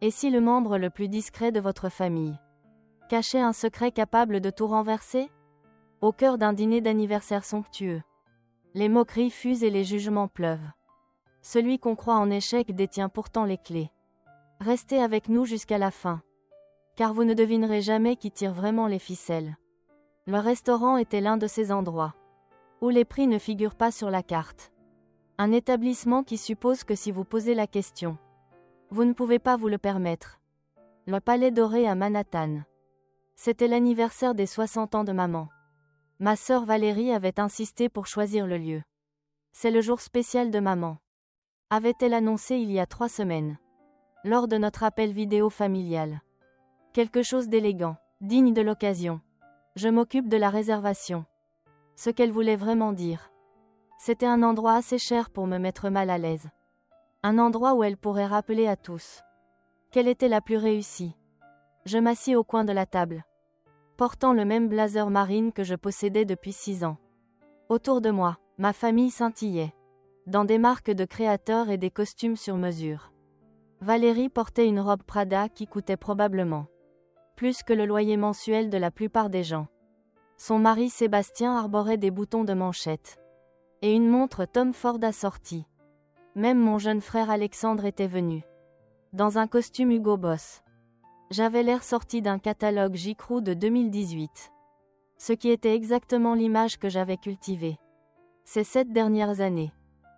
Et si le membre le plus discret de votre famille cachait un secret capable de tout renverser? Au cœur d'un dîner d'anniversaire somptueux, les moqueries fusent et les jugements pleuvent. Celui qu'on croit en échec détient pourtant les clés. Restez avec nous jusqu'à la fin, car vous ne devinerez jamais qui tire vraiment les ficelles. Le restaurant était l'un de ces endroits où les prix ne figurent pas sur la carte. Un établissement qui suppose que si vous posez la question, vous ne pouvez pas vous le permettre. Le Palais Doré à Manhattan. C'était l'anniversaire des 60 ans de maman. Ma sœur Valérie avait insisté pour choisir le lieu. C'est le jour spécial de maman, avait-elle annoncé il y a 3 semaines, lors de notre appel vidéo familial. Quelque chose d'élégant, digne de l'occasion. Je m'occupe de la réservation. Ce qu'elle voulait vraiment dire. C'était un endroit assez cher pour me mettre mal à l'aise. Un endroit où elle pourrait rappeler à tous qu'elle était la plus réussie. Je m'assis au coin de la table, portant le même blazer marine que je possédais depuis 6 ans. Autour de moi, ma famille scintillait, dans des marques de créateurs et des costumes sur mesure. Valérie portait une robe Prada qui coûtait probablement plus que le loyer mensuel de la plupart des gens. Son mari Sébastien arborait des boutons de manchette et une montre Tom Ford assortie. Même mon jeune frère Alexandre était venu, dans un costume Hugo Boss. J'avais l'air sorti d'un catalogue J.Crew de 2018. Ce qui était exactement l'image que j'avais cultivée ces 7 dernières années.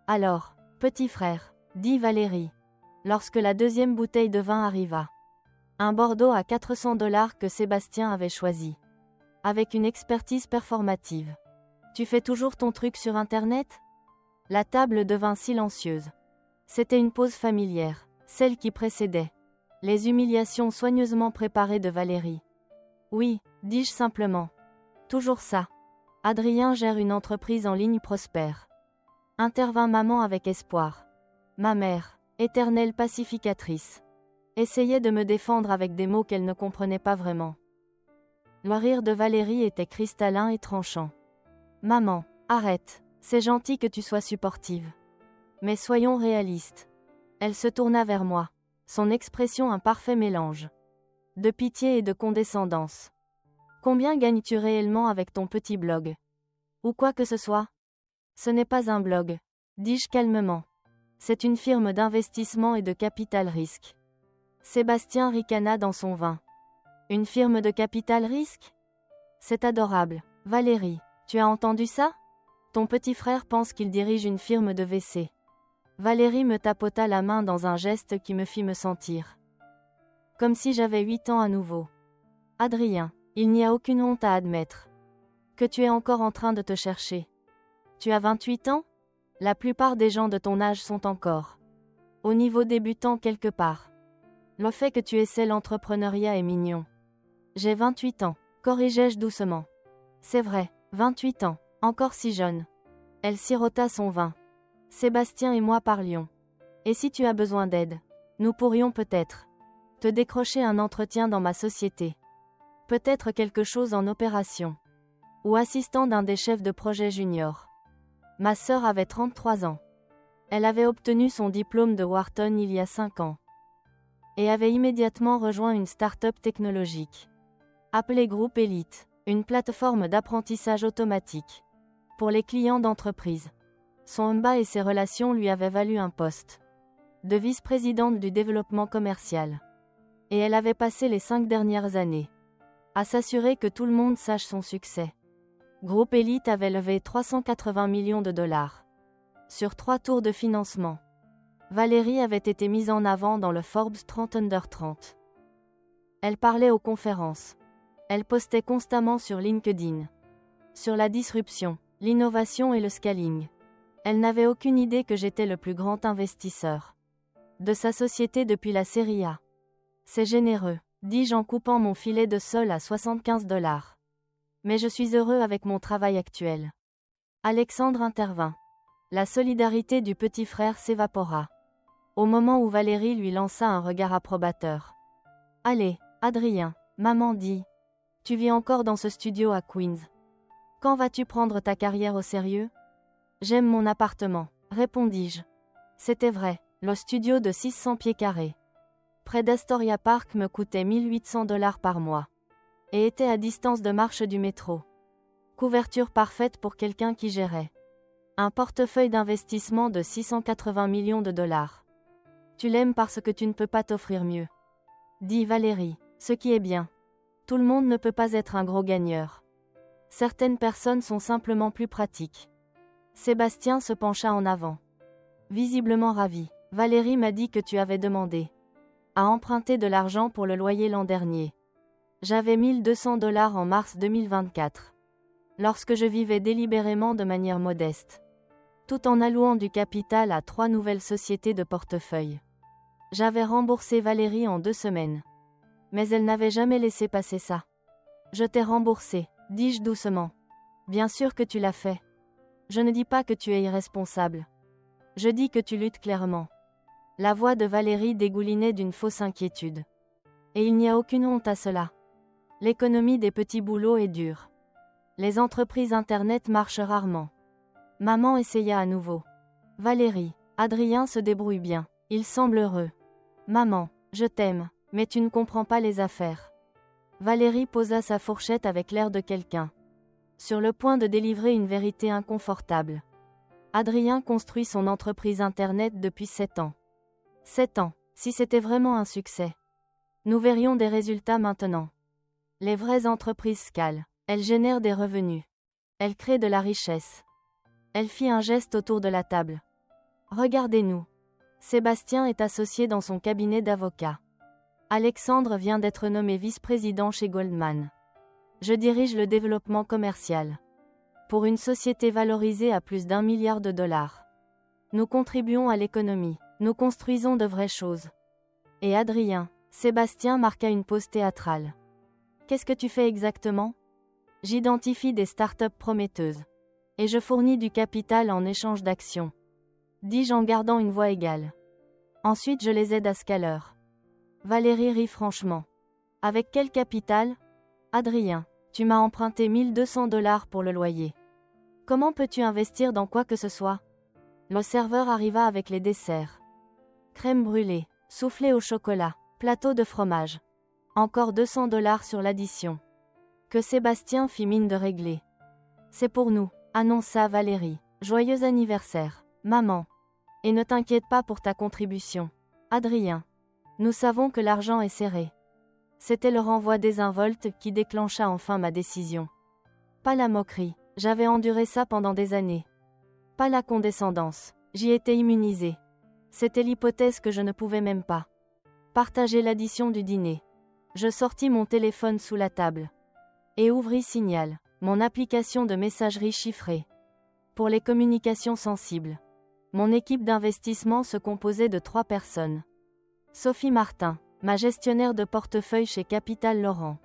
Alors, petit frère, dit Valérie, lorsque la deuxième bouteille de vin arriva. Un Bordeaux à $400 que Sébastien avait choisi, avec une expertise performative. Tu fais toujours ton truc sur Internet? La table devint silencieuse. C'était une pause familière, celle qui précédait les humiliations soigneusement préparées de Valérie. Oui, dis-je simplement. Toujours ça. Adrien gère une entreprise en ligne prospère. Intervint maman avec espoir. Ma mère, éternelle pacificatrice, essayait de me défendre avec des mots qu'elle ne comprenait pas vraiment. Le rire de Valérie était cristallin et tranchant. Maman, arrête, c'est gentil que tu sois supportive. Mais soyons réalistes. Elle se tourna vers moi, son expression un parfait mélange de pitié et de condescendance. Combien gagnes-tu réellement avec ton petit blog? Ou quoi que ce soit? Ce n'est pas un blog, dis-je calmement. C'est une firme d'investissement et de capital risque. Sébastien ricana dans son vin. Une firme de capital risque? C'est adorable. Valérie, tu as entendu ça? Ton petit frère pense qu'il dirige une firme de WC. Valérie me tapota la main dans un geste qui me fit me sentir comme si j'avais 8 ans à nouveau. Adrien, il n'y a aucune honte à admettre que tu es encore en train de te chercher. Tu as 28 ans? La plupart des gens de ton âge sont encore au niveau débutant quelque part. Le fait que tu essaies l'entrepreneuriat est mignon. J'ai 28 ans, corrigeai-je doucement. C'est vrai, 28 ans, encore si jeune. Elle sirota son vin. Sébastien et moi parlions. Et si tu as besoin d'aide, nous pourrions peut-être te décrocher un entretien dans ma société. Peut-être quelque chose en opération. Ou assistant d'un des chefs de projet junior. Ma sœur avait 33 ans. Elle avait obtenu son diplôme de Wharton il y a 5 ans. Et avait immédiatement rejoint une start-up technologique appelée Groupe Elite, une plateforme d'apprentissage automatique pour les clients d'entreprise. Son MBA et ses relations lui avaient valu un poste de vice-présidente du développement commercial. Et elle avait passé les 5 dernières années à s'assurer que tout le monde sache son succès. Groupe Elite avait levé 380 millions de dollars sur 3 tours de financement. Valérie avait été mise en avant dans le Forbes 30 Under 30. Elle parlait aux conférences. Elle postait constamment sur LinkedIn sur la disruption, l'innovation et le scaling. Elle n'avait aucune idée que j'étais le plus grand investisseur de sa société depuis la série A. C'est généreux, dis-je en coupant mon filet de sol à 75 $. Mais je suis heureux avec mon travail actuel. Alexandre intervint. La solidarité du petit frère s'évapora au moment où Valérie lui lança un regard approbateur. Allez, Adrien, maman dit. Tu vis encore dans ce studio à Queens. Quand vas-tu prendre ta carrière au sérieux? J'aime mon appartement, répondis-je. C'était vrai, le studio de 600 pieds carrés. près d'Astoria Park me coûtait 1800 $ par mois. Et était à distance de marche du métro. Couverture parfaite pour quelqu'un qui gérait un portefeuille d'investissement de 680 millions de dollars. Tu l'aimes parce que tu ne peux pas t'offrir mieux. Dit Valérie. Ce qui est bien. Tout le monde ne peut pas être un gros gagneur. Certaines personnes sont simplement plus pratiques. Sébastien se pencha en avant. Visiblement ravi. Valérie m'a dit que tu avais demandé à emprunter de l'argent pour le loyer l'an dernier. J'avais 1200 $ en mars 2024. Lorsque je vivais délibérément de manière modeste. Tout en allouant du capital à 3 nouvelles sociétés de portefeuille. J'avais remboursé Valérie en 2 semaines. Mais elle n'avait jamais laissé passer ça. Je t'ai remboursé, dis-je doucement. Bien sûr que tu l'as fait. Je ne dis pas que tu es irresponsable. Je dis que tu luttes clairement. La voix de Valérie dégoulinait d'une fausse inquiétude. Et il n'y a aucune honte à cela. L'économie des petits boulots est dure. Les entreprises Internet marchent rarement. Maman essaya à nouveau. Valérie, Adrien se débrouille bien. Il semble heureux. Maman, je t'aime, mais tu ne comprends pas les affaires. Valérie posa sa fourchette avec l'air de quelqu'un sur le point de délivrer une vérité inconfortable. Adrien construit son entreprise Internet depuis 7 ans. 7 ans, si c'était vraiment un succès. Nous verrions des résultats maintenant. Les vraies entreprises scalent. Elles génèrent des revenus. Elles créent de la richesse. Elle fit un geste autour de la table. Regardez-nous. Sébastien est associé dans son cabinet d'avocat. Alexandre vient d'être nommé vice-président chez Goldman. Je dirige le développement commercial. Pour une société valorisée à plus d'1 milliard de dollars. Nous contribuons à l'économie. Nous construisons de vraies choses. Et Adrien, Sébastien marqua une pause théâtrale. Qu'est-ce que tu fais exactement ? J'identifie des startups prometteuses. Et je fournis du capital en échange d'actions. Dis-je en gardant une voix égale. Ensuite je les aide à scaler. Valérie rit franchement. Avec quel capital ? Adrien, tu m'as emprunté 1200 $ pour le loyer. Comment peux-tu investir dans quoi que ce soit ? Le serveur arriva avec les desserts. Crème brûlée, soufflé au chocolat, plateau de fromage. Encore 200 $ sur l'addition. Que Sébastien fit mine de régler. C'est pour nous, annonça Valérie. Joyeux anniversaire, maman. Et ne t'inquiète pas pour ta contribution. Adrien. Nous savons que l'argent est serré. C'était le renvoi désinvolte qui déclencha enfin ma décision. Pas la moquerie, j'avais enduré ça pendant des années. Pas la condescendance, j'y étais immunisée. C'était l'hypothèse que je ne pouvais même pas partager l'addition du dîner. Je sortis mon téléphone sous la table. Et ouvris Signal, mon application de messagerie chiffrée. Pour les communications sensibles. Mon équipe d'investissement se composait de 3 personnes. Sophie Martin, ma gestionnaire de portefeuille chez Capital Laurent.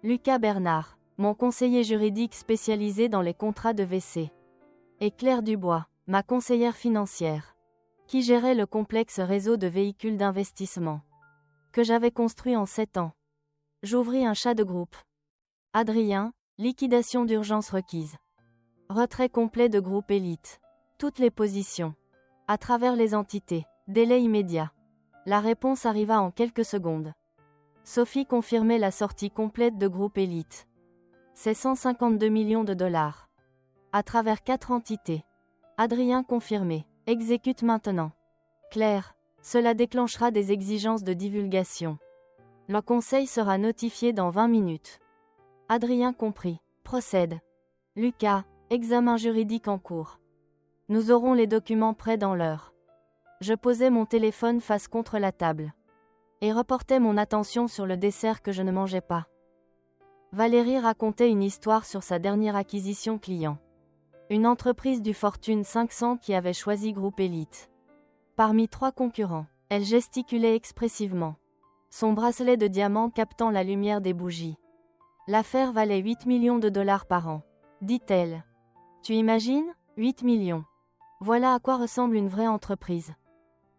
Lucas Bernard, mon conseiller juridique spécialisé dans les contrats de WC. Et Claire Dubois, ma conseillère financière, qui gérait le complexe réseau de véhicules d'investissement que j'avais construit en 7 ans. J'ouvris un chat de groupe. Adrien, liquidation d'urgence requise. Retrait complet de groupe élite. Toutes les positions. À travers les entités. Délai immédiat. La réponse arriva en quelques secondes. Sophie confirmait la sortie complète de groupe élite. C'est 152 millions de dollars. À travers 4 entités. Adrien confirmé. Exécute maintenant. Claire, cela déclenchera des exigences de divulgation. Le conseil sera notifié dans 20 minutes. Adrien compris. Procède. Lucas, examen juridique en cours. Nous aurons les documents prêts dans l'heure. Je posais mon téléphone face contre la table. Et reportais mon attention sur le dessert que je ne mangeais pas. Valérie racontait une histoire sur sa dernière acquisition client. Une entreprise du Fortune 500 qui avait choisi Groupe Élite. Parmi 3 concurrents, elle gesticulait expressivement. Son bracelet de diamant captant la lumière des bougies. L'affaire valait 8 millions de dollars par an, dit-elle. Tu imagines ? 8 millions. Voilà à quoi ressemble une vraie entreprise.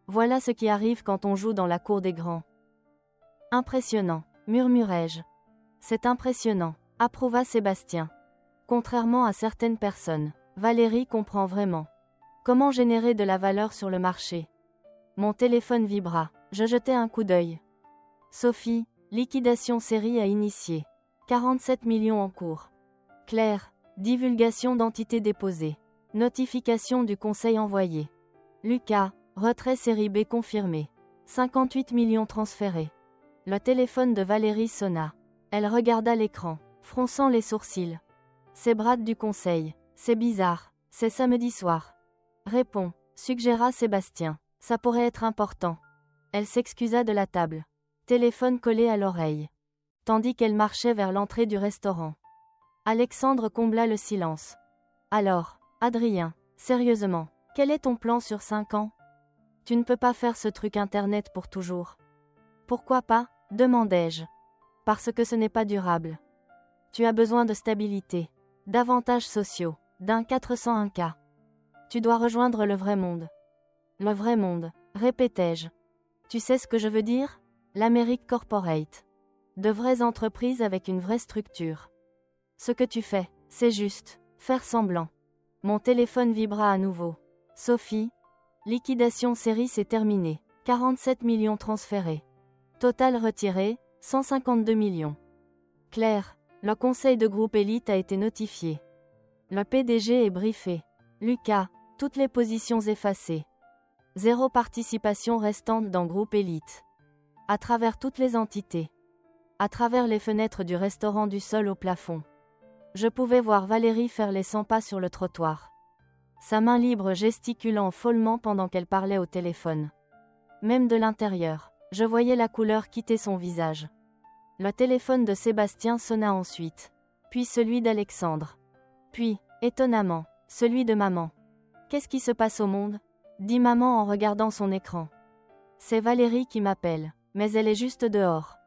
Voilà ce qui arrive quand on joue dans la cour des grands. Impressionnant, murmurai-je. C'est impressionnant, approuva Sébastien. Contrairement à certaines personnes, Valérie comprend vraiment comment générer de la valeur sur le marché. Mon téléphone vibra, je jetai un coup d'œil. Sophie, liquidation série à initier. 47 millions en cours. Claire, divulgation d'entités déposées. Notification du conseil envoyé. Lucas, retrait série B confirmé. 58 millions transférés. Le téléphone de Valérie sonna. Elle regarda l'écran, fronçant les sourcils. C'est Brad du conseil. C'est bizarre. C'est samedi soir. Réponds, suggéra Sébastien. Ça pourrait être important. Elle s'excusa de la table. Téléphone collé à l'oreille. Tandis qu'elle marchait vers l'entrée du restaurant. Alexandre combla le silence. Alors, Adrien, sérieusement, quel est ton plan sur 5 ans? Tu ne peux pas faire ce truc internet pour toujours. Pourquoi pas? Demandai-je. Parce que ce n'est pas durable. Tu as besoin de stabilité, d'avantages sociaux, d'un 401K. Tu dois rejoindre le vrai monde. Le vrai monde, répétai-je. Tu sais ce que je veux dire? L'Amérique corporate. De vraies entreprises avec une vraie structure. Ce que tu fais, c'est juste faire semblant. Mon téléphone vibra à nouveau. Sophie, liquidation série c'est terminé. 47 millions transférés. Total retiré, 152 millions. Claire, le conseil de groupe élite a été notifié. Le PDG est briefé. Lucas, toutes les positions effacées. 0 participation restante dans groupe élite. À travers toutes les entités. À travers les fenêtres du restaurant du sol au plafond. Je pouvais voir Valérie faire les 100 pas sur le trottoir. Sa main libre gesticulant follement pendant qu'elle parlait au téléphone. Même de l'intérieur, je voyais la couleur quitter son visage. Le téléphone de Sébastien sonna ensuite. Puis celui d'Alexandre. Puis, étonnamment, celui de maman. Qu'est-ce qui se passe au monde? Dit maman en regardant son écran. C'est Valérie qui m'appelle, mais elle est juste dehors.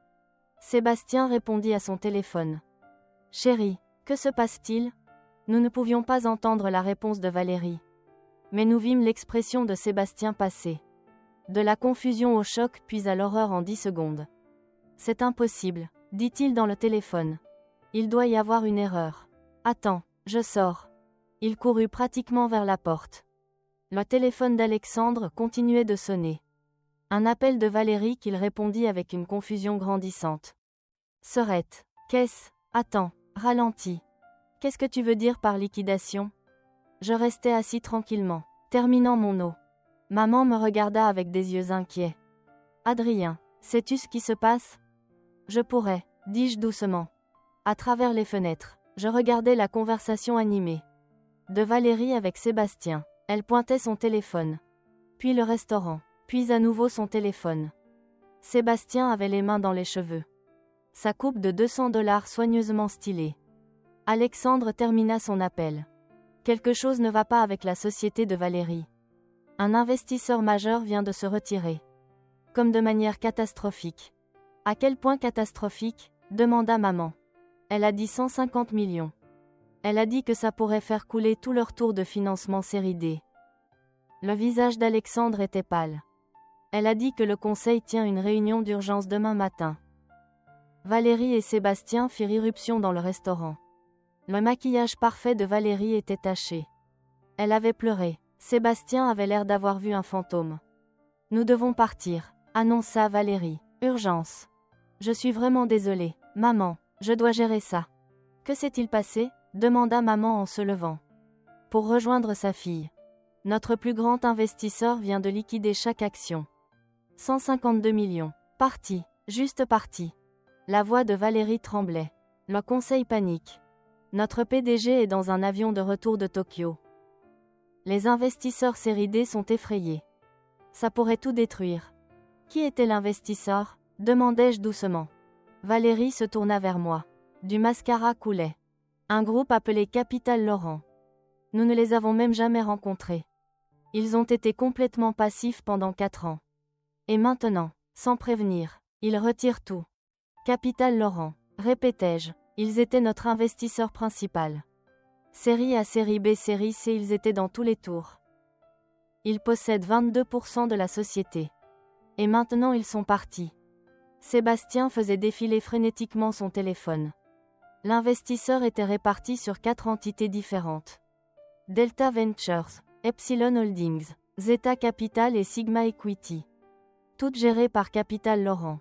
Sébastien répondit à son téléphone. Chérie, que se passe-t-il? Nous ne pouvions pas entendre la réponse de Valérie. Mais nous vîmes l'expression de Sébastien passer. De la confusion au choc puis à l'horreur en 10 secondes. C'est impossible, dit-il dans le téléphone. Il doit y avoir une erreur. Attends, je sors. Il courut pratiquement vers la porte. Le téléphone d'Alexandre continuait de sonner. Un appel de Valérie qu'il répondit avec une confusion grandissante. Serette. Qu'est-ce? Attends, ralentis. Qu'est-ce que tu veux dire par liquidation? Je restais assis tranquillement, terminant mon eau. Maman me regarda avec des yeux inquiets. Adrien, sais-tu ce qui se passe? Je pourrais, dis-je doucement. À travers les fenêtres, je regardais la conversation animée. De Valérie avec Sébastien. Elle pointait son téléphone. Puis le restaurant. Puis à nouveau son téléphone. Sébastien avait les mains dans les cheveux. Sa coupe de $200 soigneusement stylée. Alexandre termina son appel. Quelque chose ne va pas avec la société de Valérie. Un investisseur majeur vient de se retirer. Comme de manière catastrophique. À quel point catastrophique? Demanda maman. Elle a dit 150 millions. Elle a dit que ça pourrait faire couler tout leur tour de financement série D. Le visage d'Alexandre était pâle. Elle a dit que le conseil tient une réunion d'urgence demain matin. Valérie et Sébastien firent irruption dans le restaurant. Le maquillage parfait de Valérie était taché. Elle avait pleuré. Sébastien avait l'air d'avoir vu un fantôme. Nous devons partir, annonça Valérie. Urgence. Je suis vraiment désolée, maman, je dois gérer ça. Que s'est-il passé? Demanda maman en se levant. Pour rejoindre sa fille. Notre plus grand investisseur vient de liquider chaque action. 152 millions. Parti, juste parti. La voix de Valérie tremblait. Le conseil panique. Notre PDG est dans un avion de retour de Tokyo. Les investisseurs série D sont effrayés. Ça pourrait tout détruire. Qui était l'investisseur? Demandai-je doucement. Valérie se tourna vers moi. Du mascara coulait. Un groupe appelé Capital Laurent. Nous ne les avons même jamais rencontrés. Ils ont été complètement passifs pendant 4 ans. Et maintenant, sans prévenir, ils retirent tout. Capital Laurent, répétai-je, ils étaient notre investisseur principal. Série A, série B, série C, ils étaient dans tous les tours. Ils possèdent 22% de la société. Et maintenant ils sont partis. Sébastien faisait défiler frénétiquement son téléphone. L'investisseur était réparti sur 4 entités différentes. Delta Ventures, Epsilon Holdings, Zeta Capital et Sigma Equity. Toutes gérées par Capital Laurent.